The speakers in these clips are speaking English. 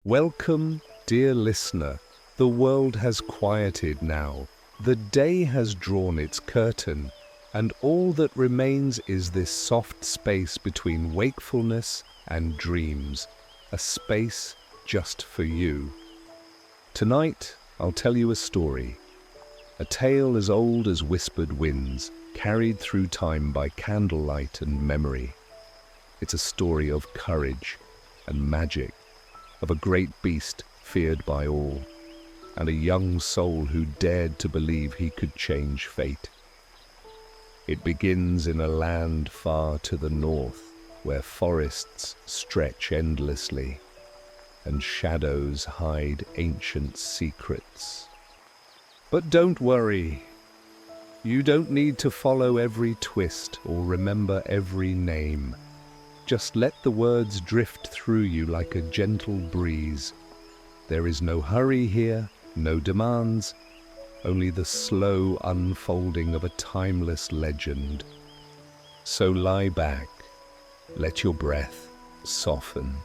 Welcome, dear listener. The world has quieted now. The day has drawn its curtain, and all that remains is this soft space between wakefulness and dreams, a space just for you. Tonight, I'll tell you a story, a tale as old as whispered winds, carried through time by candlelight and memory. It's a story of courage and magic, of a great beast feared by all, and a young soul who dared to believe he could change fate. It begins in a land far to the north, where forests stretch endlessly, and shadows hide ancient secrets. But don't worry. You don't need to follow every twist or remember every name. Just let the words drift through you like a gentle breeze. There is no hurry here, no demands, only the slow unfolding of a timeless legend. So lie back, let your breath soften,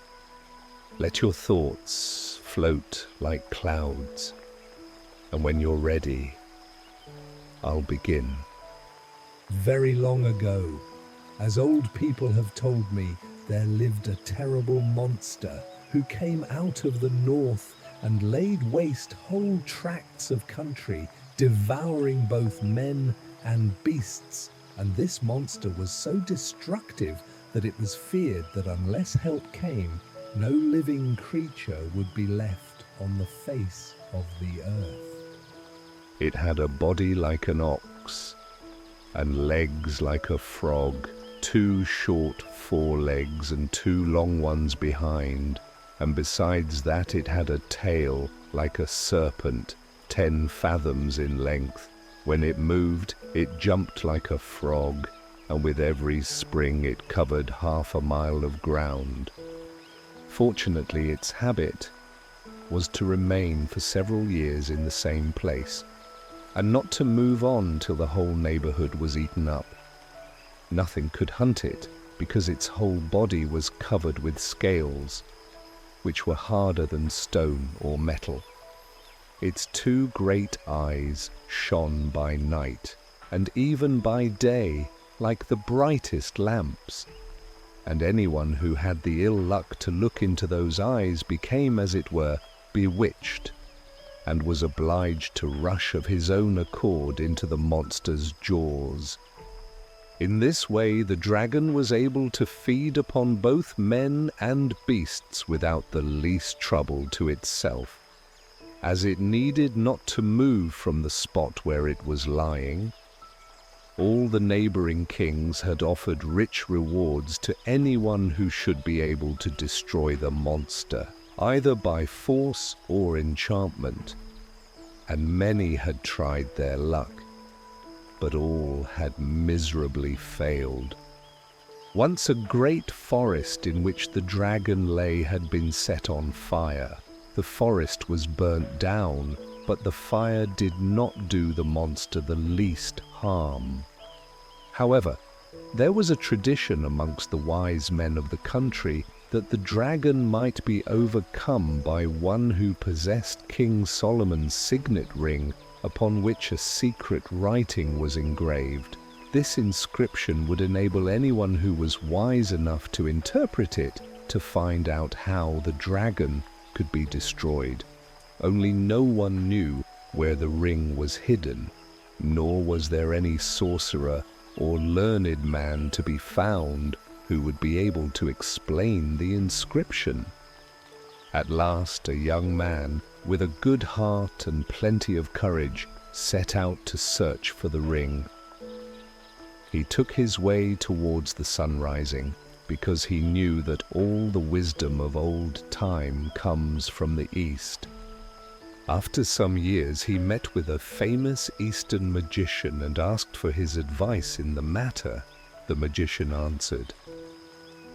let your thoughts float like clouds, and when you're ready, I'll begin. Very long ago, as old people have told me, there lived a terrible monster who came out of the north and laid waste whole tracts of country, devouring both men and beasts. And this monster was so destructive that it was feared that unless help came, no living creature would be left on the face of the earth. It had a body like an ox, and legs like a frog, 2 short forelegs and 2 long ones behind, and besides that it had a tail like a serpent, 10 fathoms in length. When it moved, it jumped like a frog, and with every spring it covered 1/2 mile of ground. Fortunately, its habit was to remain for several years in the same place, and not to move on till the whole neighborhood was eaten up. Nothing could hunt it, because its whole body was covered with scales, which were harder than stone or metal. Its 2 great eyes shone by night, and even by day, like the brightest lamps. And anyone who had the ill luck to look into those eyes became, as it were, bewitched, and was obliged to rush of his own accord into the monster's jaws. In this way, the dragon was able to feed upon both men and beasts without the least trouble to itself, as it needed not to move from the spot where it was lying. All the neighboring kings had offered rich rewards to anyone who should be able to destroy the monster, either by force or enchantment, and many had tried their luck, but all had miserably failed. Once a great forest in which the dragon lay had been set on fire. The forest was burnt down, but the fire did not do the monster the least harm. However, there was a tradition amongst the wise men of the country that the dragon might be overcome by one who possessed King Solomon's signet ring, upon which a secret writing was engraved. This inscription would enable anyone who was wise enough to interpret it to find out how the dragon could be destroyed. Only no one knew where the ring was hidden, nor was there any sorcerer or learned man to be found who would be able to explain the inscription. At last, a young man with a good heart and plenty of courage set out to search for the ring. He took his way towards the sun rising, because he knew that all the wisdom of old time comes from the east. After some years, he met with a famous Eastern magician and asked for his advice in the matter. The magician answered,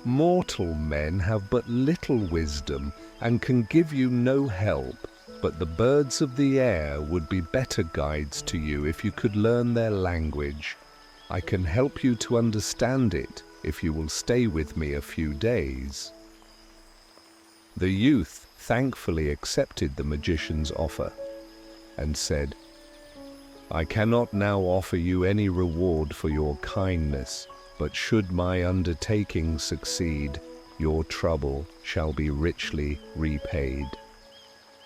"Mortal men have but little wisdom and can give you no help, but the birds of the air would be better guides to you if you could learn their language. I can help you to understand it if you will stay with me a few days." The youth, thankfully accepted the magician's offer and said, "I cannot now offer you any reward for your kindness, but should my undertaking succeed, your trouble shall be richly repaid."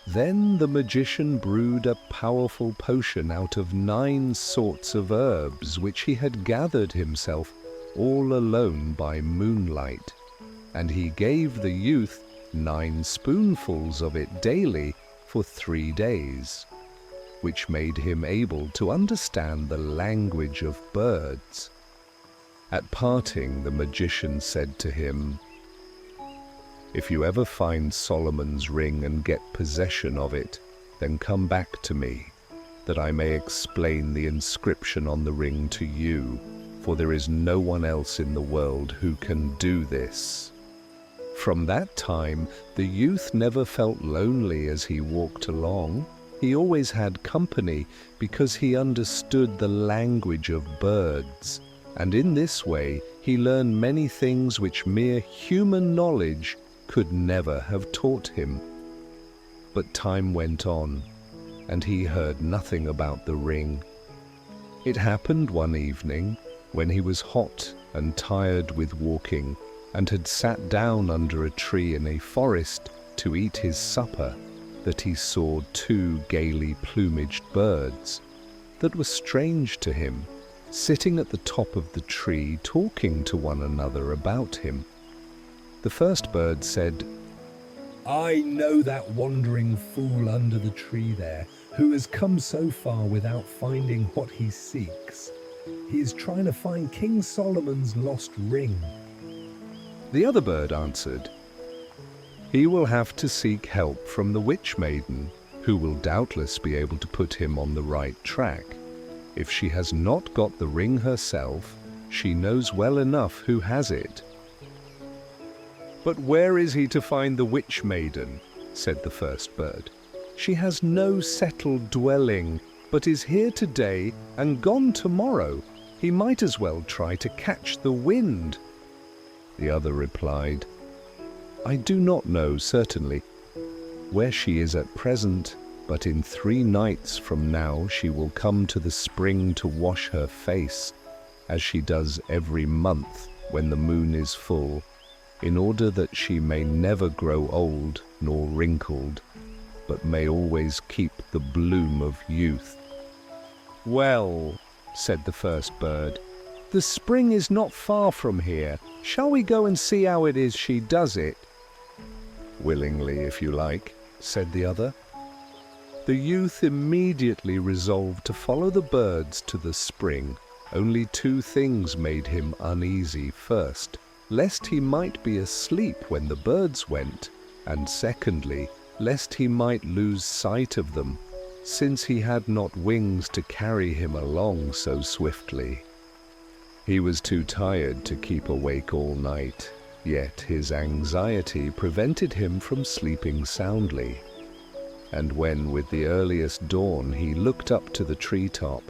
Then the magician brewed a powerful potion out of 9 sorts of herbs which he had gathered himself all alone by moonlight, and he gave the youth 9 spoonfuls of it daily for 3 days, which made him able to understand the language of birds. At parting, the magician said to him, "If you ever find Solomon's ring and get possession of it, then come back to me, that I may explain the inscription on the ring to you, for there is no one else in the world who can do this." From that time, the youth never felt lonely as he walked along. He always had company because he understood the language of birds, and in this way he learned many things which mere human knowledge could never have taught him. But time went on, and he heard nothing about the ring. It happened one evening, when he was hot and tired with walking, and had sat down under a tree in a forest to eat his supper, that he saw 2 gaily plumaged birds that were strange to him, sitting at the top of the tree talking to one another about him. The first bird said, "I know that wandering fool under the tree there, who has come so far without finding what he seeks. He is trying to find King Solomon's lost ring." The other bird answered, "He will have to seek help from the witch-maiden, who will doubtless be able to put him on the right track. If she has not got the ring herself, she knows well enough who has it." "But where is he to find the witch-maiden?" said the first bird. "She has no settled dwelling, but is here today and gone tomorrow. He might as well try to catch the wind." The other replied, "I do not know certainly where she is at present, but in 3 nights from now she will come to the spring to wash her face, as she does every month when the moon is full, in order that she may never grow old nor wrinkled, but may always keep the bloom of youth." "Well," said the first bird, "the spring is not far from here. Shall we go and see how it is she does it?" "Willingly, if you like," said the other. The youth immediately resolved to follow the birds to the spring. Only 2 things made him uneasy. First, lest he might be asleep when the birds went, and secondly, lest he might lose sight of them, since he had not wings to carry him along so swiftly. He was too tired to keep awake all night, yet his anxiety prevented him from sleeping soundly. And when, with the earliest dawn, he looked up to the treetop,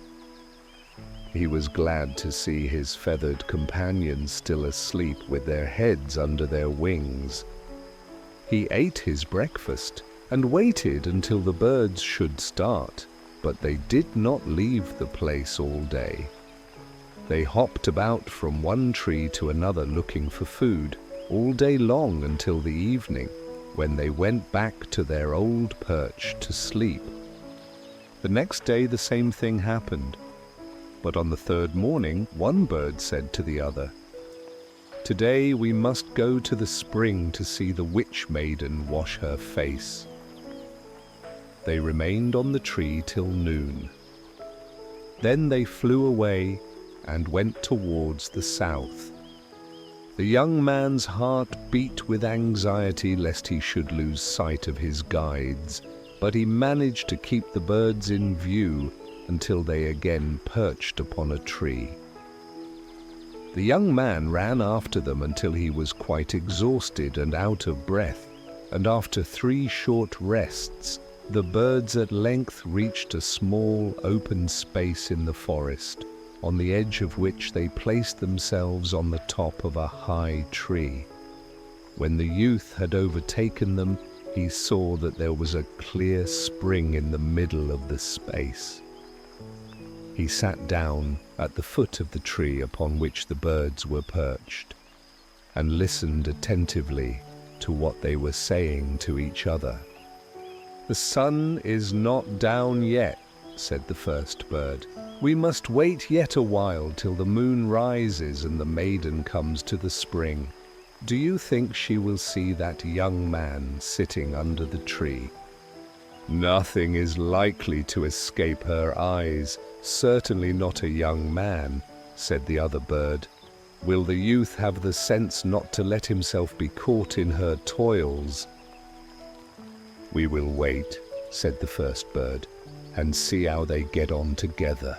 he was glad to see his feathered companions still asleep with their heads under their wings. He ate his breakfast and waited until the birds should start, but they did not leave the place all day. They hopped about from one tree to another looking for food all day long until the evening, when they went back to their old perch to sleep. The next day the same thing happened, but on the 3rd morning one bird said to the other, "Today we must go to the spring to see the witch-maiden wash her face." They remained on the tree till noon. Then they flew away and went towards the south. The young man's heart beat with anxiety lest he should lose sight of his guides, but he managed to keep the birds in view until they again perched upon a tree. The young man ran after them until he was quite exhausted and out of breath, and after 3 short rests, the birds at length reached a small open space in the forest, on the edge of which they placed themselves on the top of a high tree. When the youth had overtaken them, he saw that there was a clear spring in the middle of the space. He sat down at the foot of the tree upon which the birds were perched, and listened attentively to what they were saying to each other. "The sun is not down yet," said the first bird. "We must wait yet a while till the moon rises and the maiden comes to the spring. Do you think she will see that young man sitting under the tree?" "Nothing is likely to escape her eyes, certainly not a young man," said the other bird. "Will the youth have the sense not to let himself be caught in her toils?" "We will wait," said the first bird, "and see how they get on together."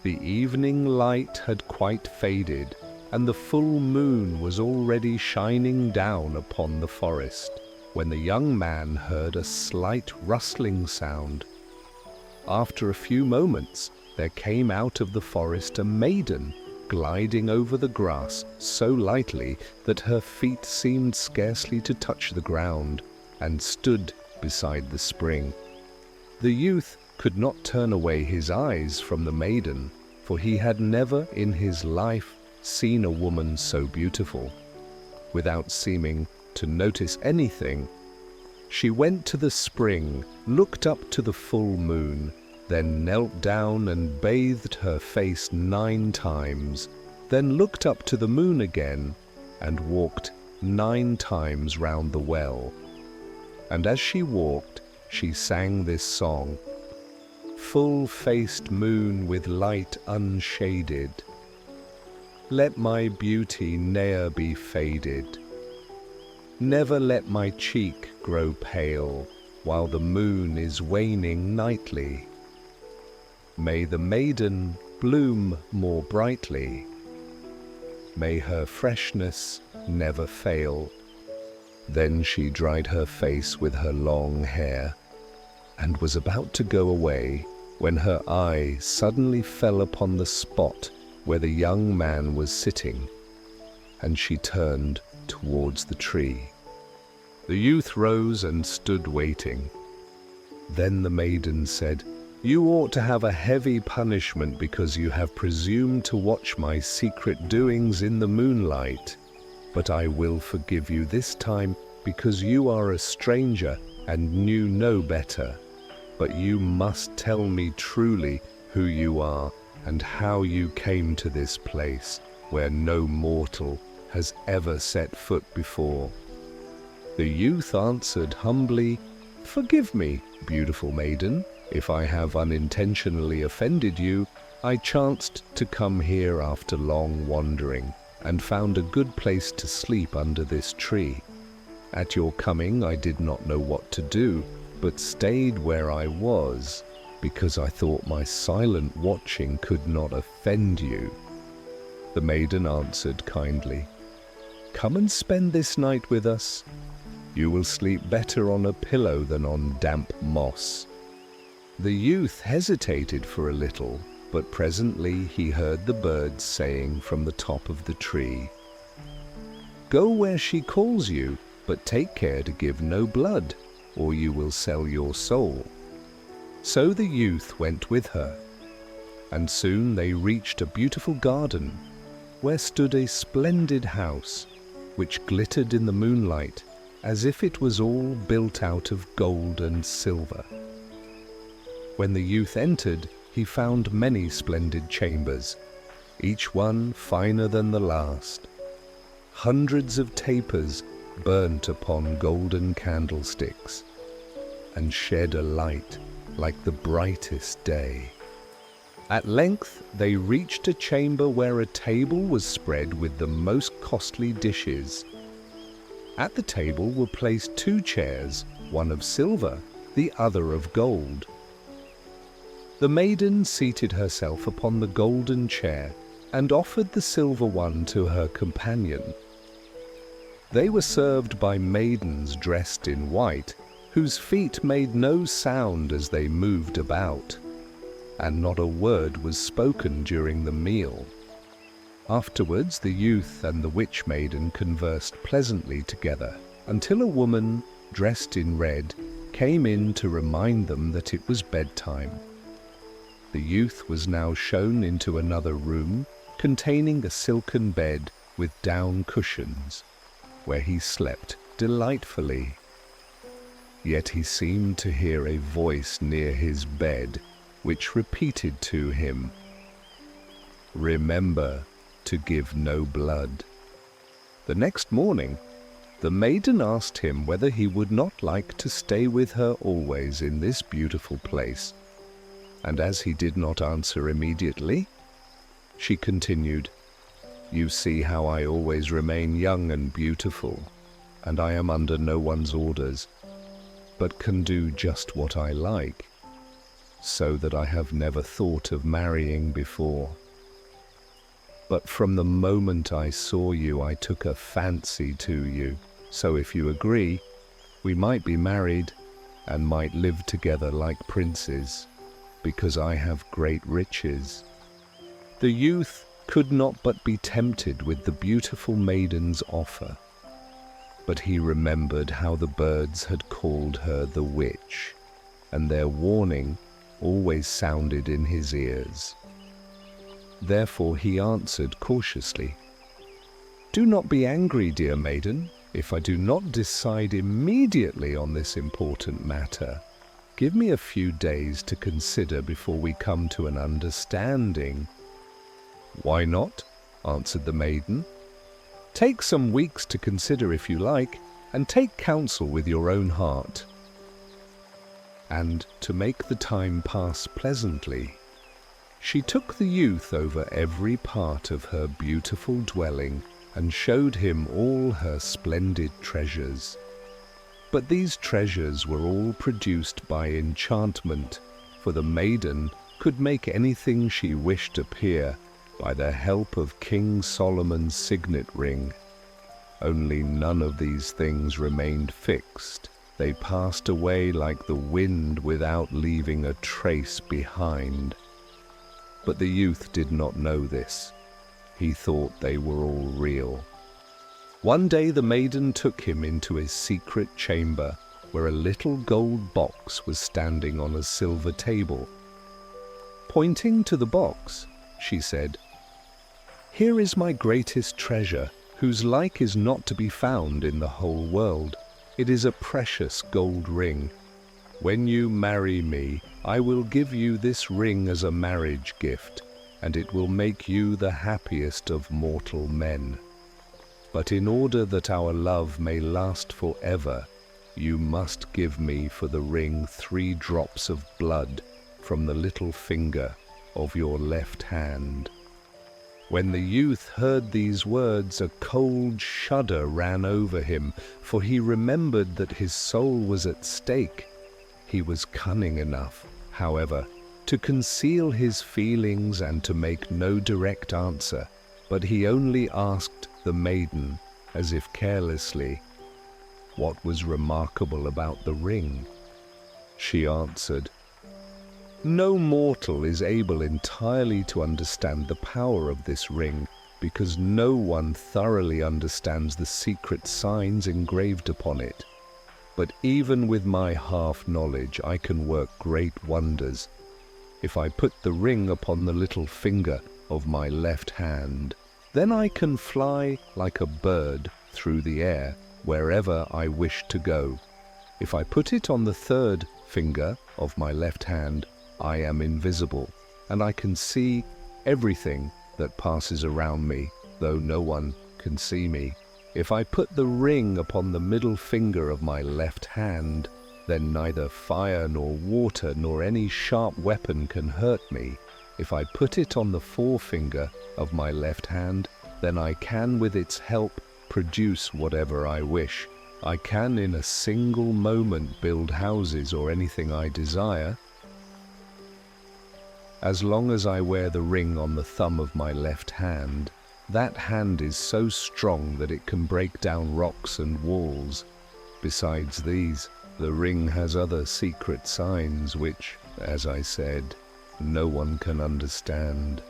The evening light had quite faded, and the full moon was already shining down upon the forest, when the young man heard a slight rustling sound. After a few moments, there came out of the forest a maiden, gliding over the grass so lightly that her feet seemed scarcely to touch the ground, and stood beside the spring. The youth could not turn away his eyes from the maiden, for he had never in his life seen a woman so beautiful. Without seeming to notice anything, she went to the spring, looked up to the full moon, then knelt down and bathed her face 9 times, then looked up to the moon again and walked 9 times round the well. And as she walked, she sang this song: "Full-faced moon with light unshaded, let my beauty ne'er be faded. Never let my cheek grow pale, while the moon is waning nightly. May the maiden bloom more brightly, may her freshness never fail." Then she dried her face with her long hair, and was about to go away, when her eye suddenly fell upon the spot where the young man was sitting, and she turned towards the tree. The youth rose and stood waiting. Then the maiden said, "You ought to have a heavy punishment because you have presumed to watch my secret doings in the moonlight. But I will forgive you this time because you are a stranger and knew no better. But you must tell me truly who you are and how you came to this place where no mortal has ever set foot before." The youth answered humbly, "Forgive me, beautiful maiden, if I have unintentionally offended you. I chanced to come here after long wandering, and found a good place to sleep under this tree. At your coming I did not know what to do, but stayed where I was, because I thought my silent watching could not offend you." The maiden answered kindly, "Come and spend this night with us. You will sleep better on a pillow than on damp moss." The youth hesitated for a little, but presently he heard the birds saying from the top of the tree, "Go where she calls you, but take care to give no blood, or you will sell your soul." So the youth went with her, and soon they reached a beautiful garden, where stood a splendid house, which glittered in the moonlight as if it was all built out of gold and silver. When the youth entered, he found many splendid chambers, each one finer than the last. Hundreds of tapers burnt upon golden candlesticks, and shed a light like the brightest day. At length they reached a chamber where a table was spread with the most costly dishes. At the table were placed 2 chairs, one of silver, the other of gold. The maiden seated herself upon the golden chair and offered the silver one to her companion. They were served by maidens dressed in white, whose feet made no sound as they moved about, and not a word was spoken during the meal. Afterwards the youth and the witch-maiden conversed pleasantly together, until a woman, dressed in red, came in to remind them that it was bedtime. The youth was now shown into another room containing a silken bed with down cushions, where he slept delightfully. Yet he seemed to hear a voice near his bed, which repeated to him, "Remember to give no blood." The next morning, the maiden asked him whether he would not like to stay with her always in this beautiful place, and as he did not answer immediately, she continued, "You see how I always remain young and beautiful, and I am under no one's orders, but can do just what I like, so that I have never thought of marrying before. But from the moment I saw you, I took a fancy to you, so if you agree, we might be married and might live together like princes, because I have great riches." The youth could not but be tempted with the beautiful maiden's offer, but he remembered how the birds had called her the witch, and their warning always sounded in his ears. Therefore he answered cautiously, "Do not be angry, dear maiden, if I do not decide immediately on this important matter. Give me a few days to consider before we come to an understanding." "Why not?" answered the maiden. "Take some weeks to consider if you like, and take counsel with your own heart." And to make the time pass pleasantly, she took the youth over every part of her beautiful dwelling and showed him all her splendid treasures. But these treasures were all produced by enchantment, for the maiden could make anything she wished appear by the help of King Solomon's signet ring. Only none of these things remained fixed. They passed away like the wind without leaving a trace behind. But the youth did not know this. He thought they were all real. One day the maiden took him into a secret chamber where a little gold box was standing on a silver table. Pointing to the box, she said, "Here is my greatest treasure, whose like is not to be found in the whole world. It is a precious gold ring. When you marry me, I will give you this ring as a marriage gift, and it will make you the happiest of mortal men. But in order that our love may last forever, you must give me for the ring 3 drops of blood from the little finger of your left hand." When the youth heard these words, a cold shudder ran over him, for he remembered that his soul was at stake. He was cunning enough, however, to conceal his feelings and to make no direct answer, but he only asked the maiden, as if carelessly, what was remarkable about the ring. She answered, "No mortal is able entirely to understand the power of this ring, because no one thoroughly understands the secret signs engraved upon it. But even with my half-knowledge I can work great wonders. If I put the ring upon the little finger of my left hand, then I can fly like a bird through the air wherever I wish to go. If I put it on the 3rd finger of my left hand, I am invisible, and I can see everything that passes around me, though no one can see me. If I put the ring upon the middle finger of my left hand, then neither fire nor water nor any sharp weapon can hurt me. If I put it on the forefinger of my left hand, then I can with its help produce whatever I wish. I can in a single moment build houses or anything I desire. As long as I wear the ring on the thumb of my left hand, that hand is so strong that it can break down rocks and walls. Besides these, the ring has other secret signs which, as I said, no one can understand.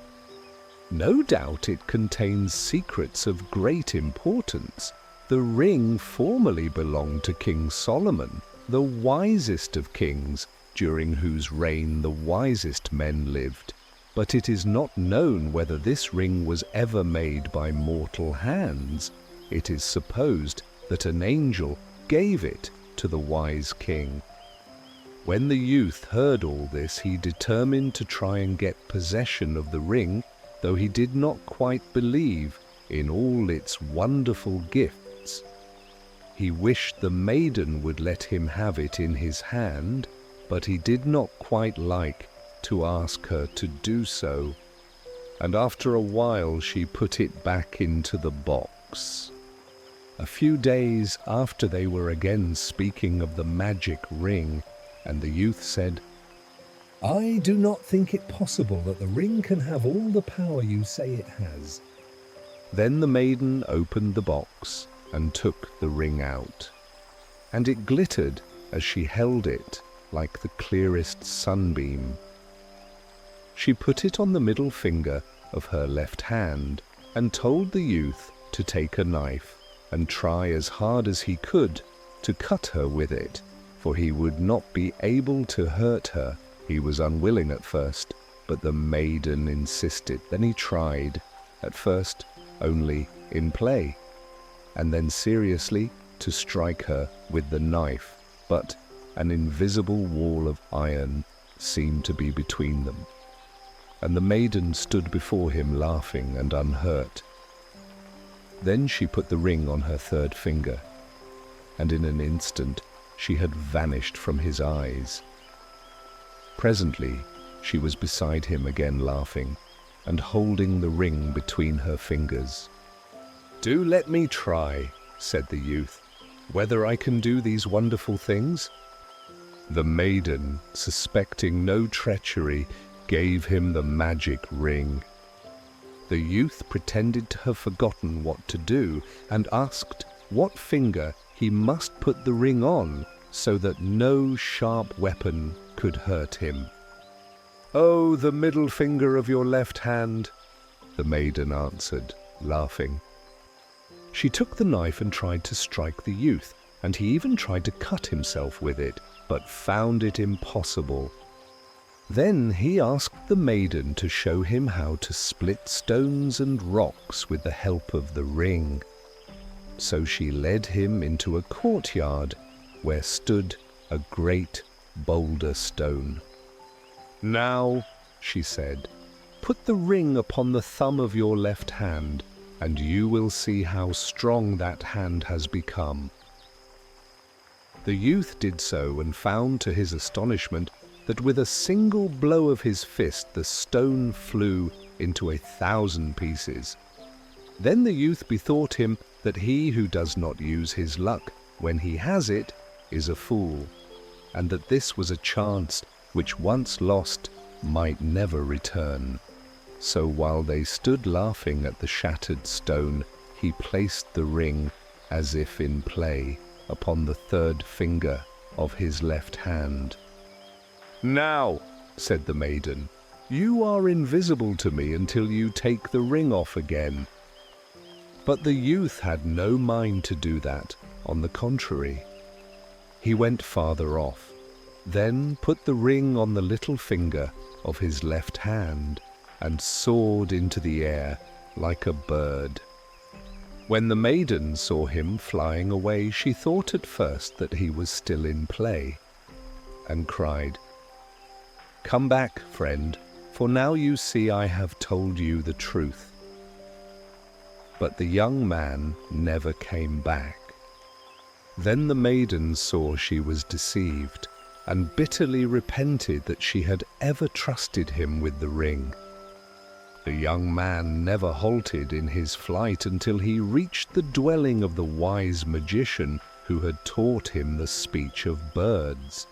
No doubt it contains secrets of great importance, The ring formerly belonged to King Solomon, the wisest of kings, during whose reign the wisest men lived. But it is not known whether this ring was ever made by mortal hands. It is supposed that an angel gave it to the wise king. When the youth heard all this, he determined to try and get possession of the ring, though he did not quite believe in all its wonderful gifts. He wished the maiden would let him have it in his hand, but he did not quite like to ask her to do so, and after a while she put it back into the box. A few days after, they were again speaking of the magic ring, and the youth said, "I do not think it possible that the ring can have all the power you say it has." Then the maiden opened the box and took the ring out, and it glittered as she held it like the clearest sunbeam. She put it on the middle finger of her left hand and told the youth to take a knife and try as hard as he could to cut her with it, for he would not be able to hurt her. He was unwilling at first, but the maiden insisted. Then he tried, at first only in play, and then seriously to strike her with the knife, but an invisible wall of iron seemed to be between them, and the maiden stood before him laughing and unhurt. Then she put the ring on her third finger, and in an instant she had vanished from his eyes. Presently she was beside him again, laughing and holding the ring between her fingers. "Do let me try," said the youth, "whether I can do these wonderful things." The maiden, suspecting no treachery, gave him the magic ring. The youth pretended to have forgotten what to do and asked what finger he must put the ring on so that no sharp weapon could hurt him. "Oh, the middle finger of your left hand," the maiden answered, laughing. She took the knife and tried to strike the youth, and he even tried to cut himself with it, but found it impossible. Then he asked the maiden to show him how to split stones and rocks with the help of the ring. So she led him into a courtyard where stood a great boulder stone. "Now," she said, "put the ring upon the thumb of your left hand, and you will see how strong that hand has become." The youth did so, and found to his astonishment that with a single blow of his fist the stone flew into 1,000 pieces. Then the youth bethought him that he who does not use his luck when he has it is a fool, and that this was a chance which once lost might never return. So while they stood laughing at the shattered stone, he placed the ring, as if in play, upon the third finger of his left hand. "Now," said the maiden, "you are invisible to me until you take the ring off again." But the youth had no mind to do that. On the contrary, he went farther off, then put the ring on the little finger of his left hand, and soared into the air like a bird. When the maiden saw him flying away, she thought at first that he was still in play, and cried, "Come back, friend, for now you see I have told you the truth." But the young man never came back. Then the maiden saw she was deceived, and bitterly repented that she had ever trusted him with the ring. The young man never halted in his flight until he reached the dwelling of the wise magician who had taught him the speech of birds.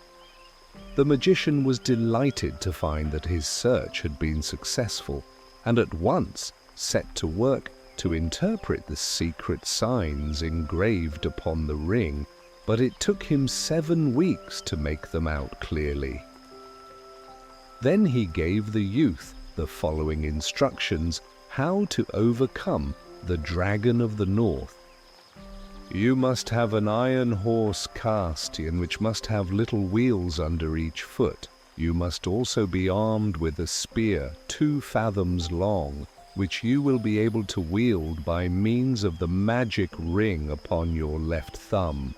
The magician was delighted to find that his search had been successful, and at once set to work to interpret the secret signs engraved upon the ring, but it took him 7 weeks to make them out clearly. Then he gave the youth the following instructions how to overcome the dragon of the north. You must have an iron horse cast in which must have little wheels under each foot. You must also be armed with a spear 2 fathoms long, which you will be able to wield by means of the magic ring upon your left thumb.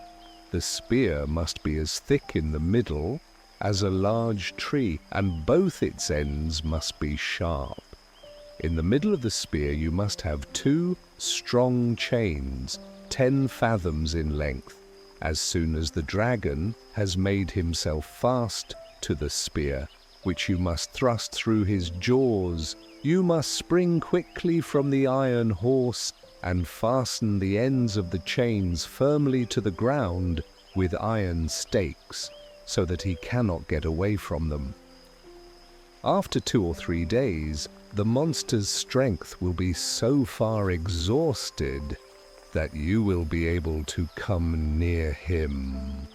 The spear must be as thick in the middle as a large tree, and both its ends must be sharp. In the middle of the spear you must have 2 strong chains, 10 fathoms in length. As soon as the dragon has made himself fast to the spear, which you must thrust through his jaws, you must spring quickly from the iron horse and fasten the ends of the chains firmly to the ground with iron stakes, so that he cannot get away from them. After 2 or 3 days, the monster's strength will be so far exhausted that you will be able to come near him.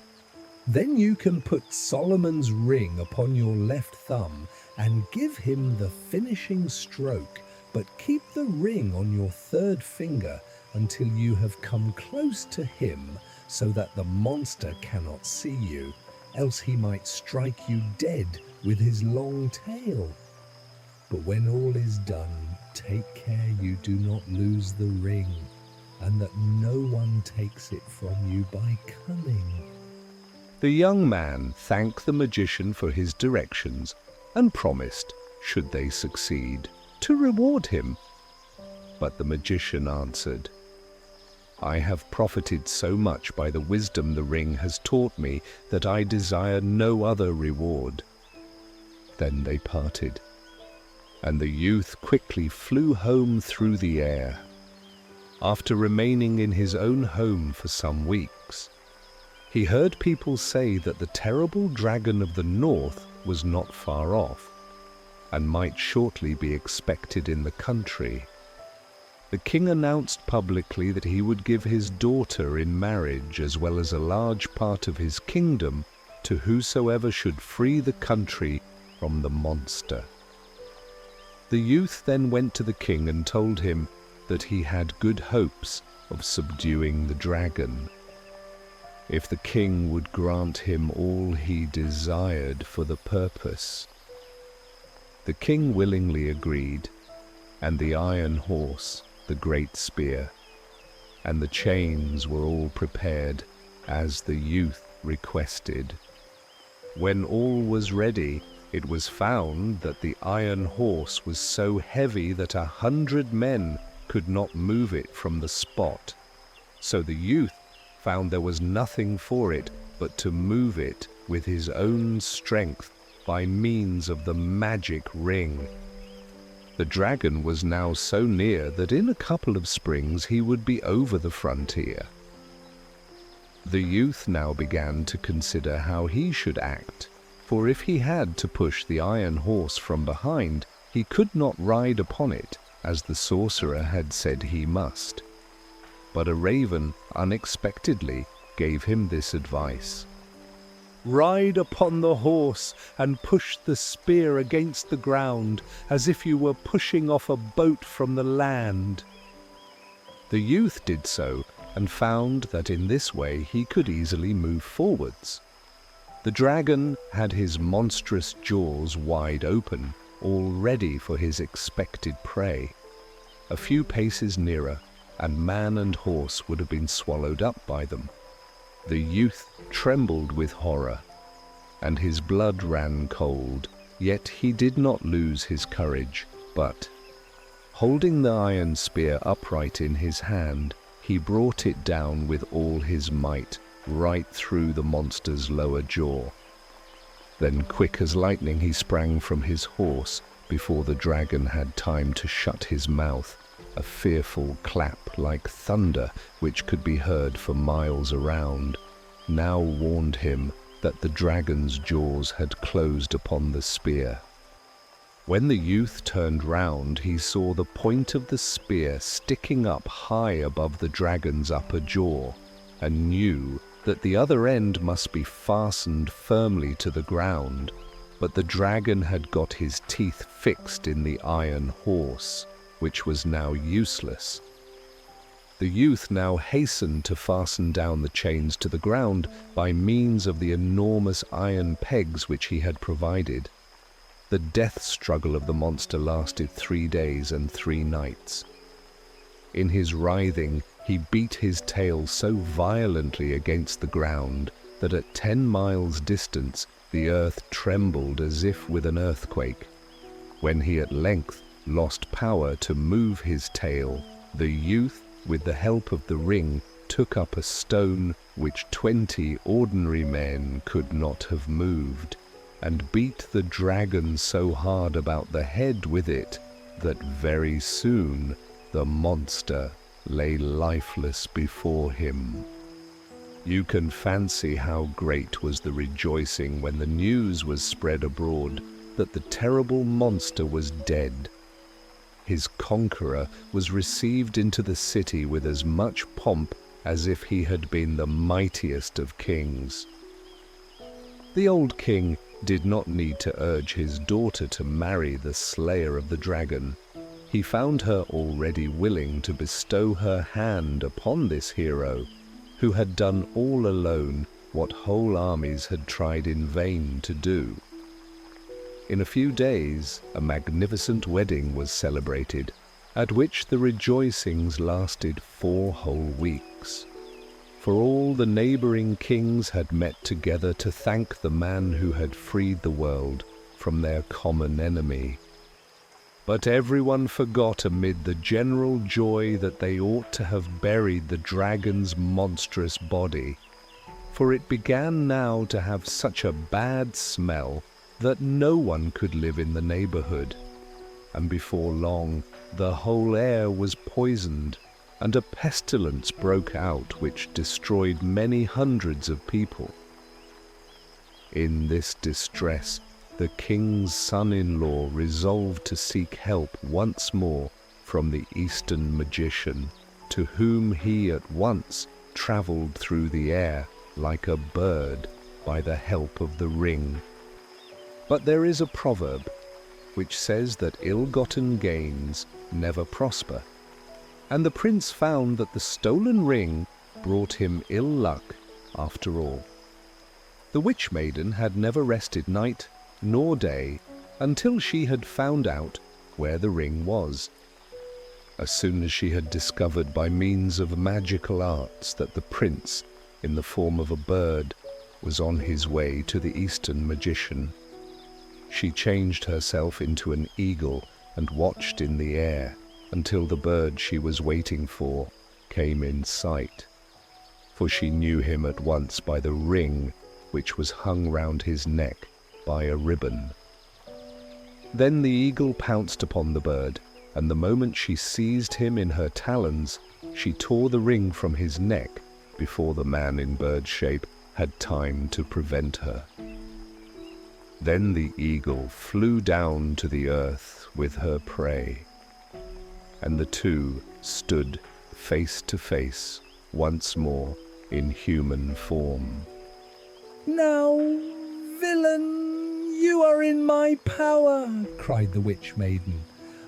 Then you can put Solomon's ring upon your left thumb and give him the finishing stroke, but keep the ring on your 3rd finger until you have come close to him so that the monster cannot see you, else he might strike you dead with his long tail. But when all is done, take care you do not lose the ring, and that no one takes it from you by cunning. The young man thanked the magician for his directions and promised, should they succeed, to reward him. But the magician answered, I have profited so much by the wisdom the ring has taught me that I desire no other reward. Then they parted, and the youth quickly flew home through the air. After remaining in his own home for some weeks, he heard people say that the terrible dragon of the north was not far off, and might shortly be expected in the country. The king announced publicly that he would give his daughter in marriage, as well as a large part of his kingdom, to whosoever should free the country from the monster. The youth then went to the king and told him that he had good hopes of subduing the dragon, if the king would grant him all he desired for the purpose. The king willingly agreed, and the iron horse, the great spear, and the chains were all prepared as the youth requested. When all was ready, it was found that the iron horse was so heavy that 100 men could not move it from the spot. So the youth found there was nothing for it but to move it with his own strength by means of the magic ring. The dragon was now so near that in a couple of springs he would be over the frontier. The youth now began to consider how he should act, for if he had to push the iron horse from behind, he could not ride upon it, as the sorcerer had said he must. But a raven unexpectedly gave him this advice: Ride upon the horse and push the spear against the ground, as if you were pushing off a boat from the land. The youth did so, and found that in this way he could easily move forwards. The dragon had his monstrous jaws wide open, all ready for his expected prey. A few paces nearer, and man and horse would have been swallowed up by them. The youth trembled with horror, and his blood ran cold, yet he did not lose his courage, but, holding the iron spear upright in his hand, he brought it down with all his might, right through the monster's lower jaw. Then, quick as lightning, he sprang from his horse before the dragon had time to shut his mouth. A fearful clap like thunder, which could be heard for miles around, now warned him that the dragon's jaws had closed upon the spear. When the youth turned round, he saw the point of the spear sticking up high above the dragon's upper jaw, and knew that the other end must be fastened firmly to the ground, but the dragon had got his teeth fixed in the iron horse, which was now useless. The youth now hastened to fasten down the chains to the ground by means of the enormous iron pegs which he had provided. The death struggle of the monster lasted 3 days and 3 nights. In his writhing, he beat his tail so violently against the ground that at 10 miles distance the earth trembled as if with an earthquake. When he at length lost power to move his tail, the youth, with the help of the ring, took up a stone which 20 ordinary men could not have moved, and beat the dragon so hard about the head with it that very soon the monster lay lifeless before him. You can fancy how great was the rejoicing when the news was spread abroad that the terrible monster was dead. His conqueror was received into the city with as much pomp as if he had been the mightiest of kings. The old king did not need to urge his daughter to marry the slayer of the dragon. He found her already willing to bestow her hand upon this hero, who had done all alone what whole armies had tried in vain to do. In a few days, a magnificent wedding was celebrated, at which the rejoicings lasted 4 whole weeks. For all the neighboring kings had met together to thank the man who had freed the world from their common enemy. But everyone forgot amid the general joy that they ought to have buried the dragon's monstrous body, for it began now to have such a bad smell that no one could live in the neighborhood, and before long the whole air was poisoned, and a pestilence broke out which destroyed many hundreds of people. In this distress, the king's son-in-law resolved to seek help once more from the Eastern magician, to whom he at once travelled through the air like a bird by the help of the ring. But there is a proverb which says that ill-gotten gains never prosper, and the prince found that the stolen ring brought him ill luck after all. The witch-maiden had never rested night nor day until she had found out where the ring was. As soon as she had discovered by means of magical arts that the prince, in the form of a bird, was on his way to the Eastern magician, she changed herself into an eagle and watched in the air until the bird she was waiting for came in sight, for she knew him at once by the ring which was hung round his neck by a ribbon. Then the eagle pounced upon the bird, and the moment she seized him in her talons, she tore the ring from his neck before the man in bird shape had time to prevent her. Then the eagle flew down to the earth with her prey, and the two stood face to face once more in human form. "Now, villain, you are in my power," cried the witch-maiden.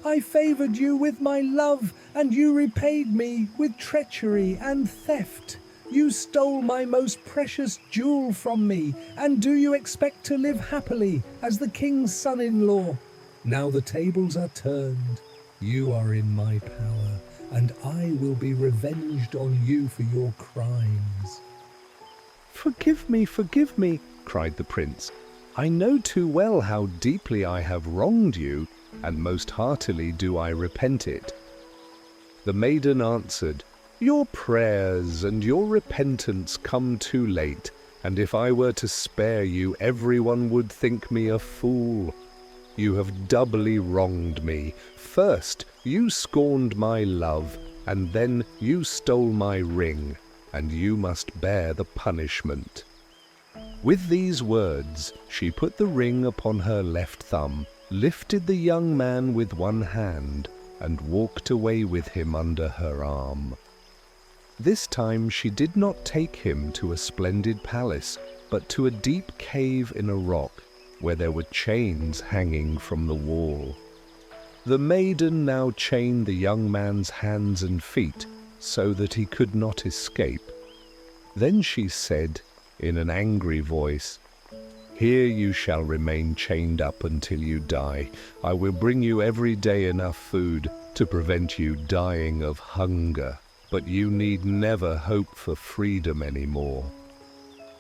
"I favoured you with my love, and you repaid me with treachery and theft. You stole my most precious jewel from me, and do you expect to live happily as the king's son-in-law? Now the tables are turned. You are in my power, and I will be revenged on you for your crimes." Forgive me," cried the prince. "I know too well how deeply I have wronged you, and most heartily do I repent it." The maiden answered, "Your prayers and your repentance come too late, and if I were to spare you, everyone would think me a fool. You have doubly wronged me. First, you scorned my love, and then you stole my ring, and you must bear the punishment." With these words, she put the ring upon her left thumb, lifted the young man with one hand, and walked away with him under her arm. This time she did not take him to a splendid palace, but to a deep cave in a rock, where there were chains hanging from the wall. The maiden now chained the young man's hands and feet, so that he could not escape. Then she said in an angry voice, "Here you shall remain chained up until you die. I will bring you every day enough food to prevent you dying of hunger, but you need never hope for freedom anymore."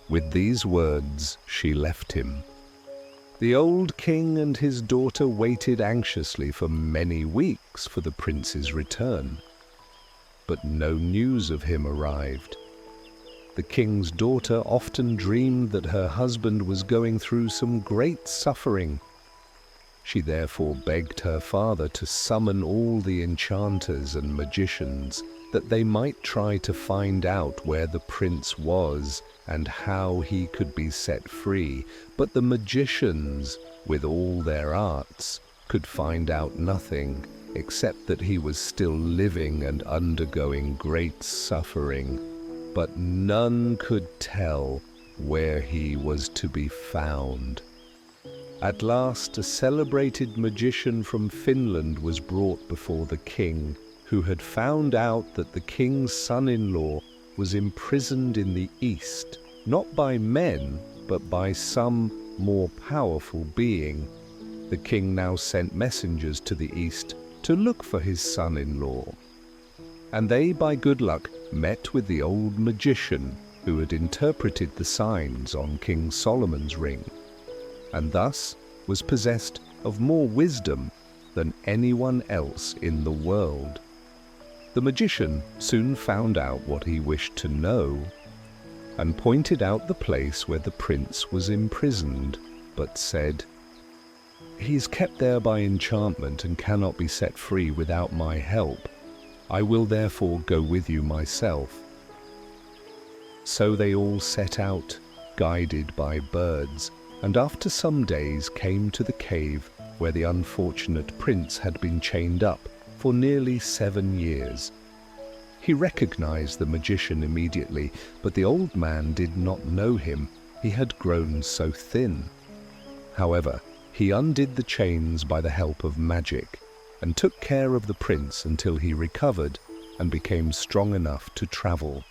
With these words, she left him. The old king and his daughter waited anxiously for many weeks for the prince's return, but no news of him arrived. The king's daughter often dreamed that her husband was going through some great suffering. She therefore begged her father to summon all the enchanters and magicians, that they might try to find out where the prince was and how he could be set free. But the magicians, with all their arts, could find out nothing, except that he was still living and undergoing great suffering. But none could tell where he was to be found. At last, a celebrated magician from Finland was brought before the king, who had found out that the king's son-in-law was imprisoned in the East, not by men, but by some more powerful being. The king now sent messengers to the East to look for his son-in-law. And they, by good luck, met with the old magician who had interpreted the signs on King Solomon's ring, and thus was possessed of more wisdom than anyone else in the world. The magician soon found out what he wished to know, and pointed out the place where the prince was imprisoned, but said, "He is kept there by enchantment and cannot be set free without my help. I will therefore go with you myself." So they all set out, guided by birds, and after some days came to the cave where the unfortunate prince had been chained up for nearly 7 years. He recognized the magician immediately, but the old man did not know him. He had grown so thin. However, he undid the chains by the help of magic, and took care of the prince until he recovered and became strong enough to travel.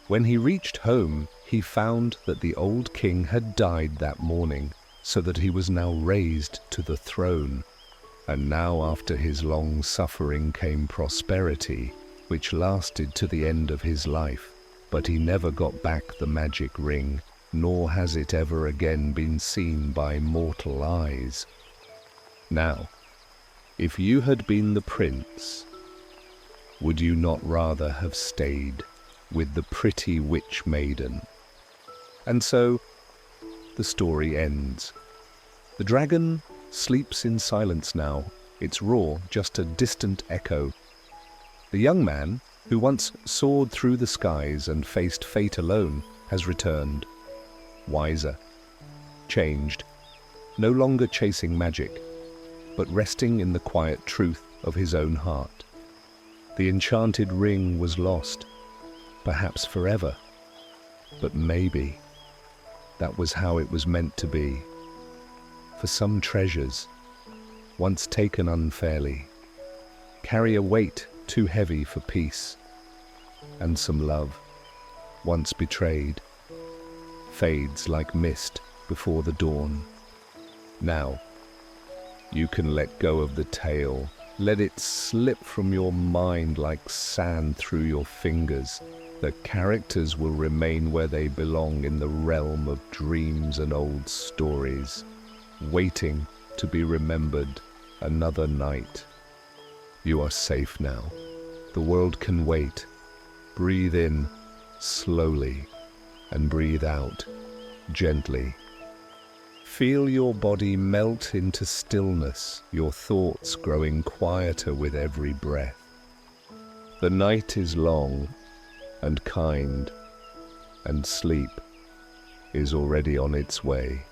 When he reached home, he found that the old king had died that morning, so that he was now raised to the throne. And now after his long suffering came prosperity, which lasted to the end of his life, but he never got back the magic ring, nor has it ever again been seen by mortal eyes. Now, if you had been the prince, would you not rather have stayed with the pretty witch-maiden? And so the story ends. The dragon sleeps in silence now, its roar just a distant echo. The young man, who once soared through the skies and faced fate alone, has returned, wiser, changed, no longer chasing magic, but resting in the quiet truth of his own heart. The enchanted ring was lost, perhaps forever, but maybe that was how it was meant to be. For some treasures, once taken unfairly, carry a weight too heavy for peace, and some love, once betrayed, fades like mist before the dawn. Now, you can let go of the tale, let it slip from your mind like sand through your fingers. The characters will remain where they belong in the realm of dreams and old stories, waiting to be remembered another night. You are safe now. The world can wait. Breathe in slowly and breathe out gently. Feel your body melt into stillness, your thoughts growing quieter with every breath. The night is long and kind, and sleep is already on its way.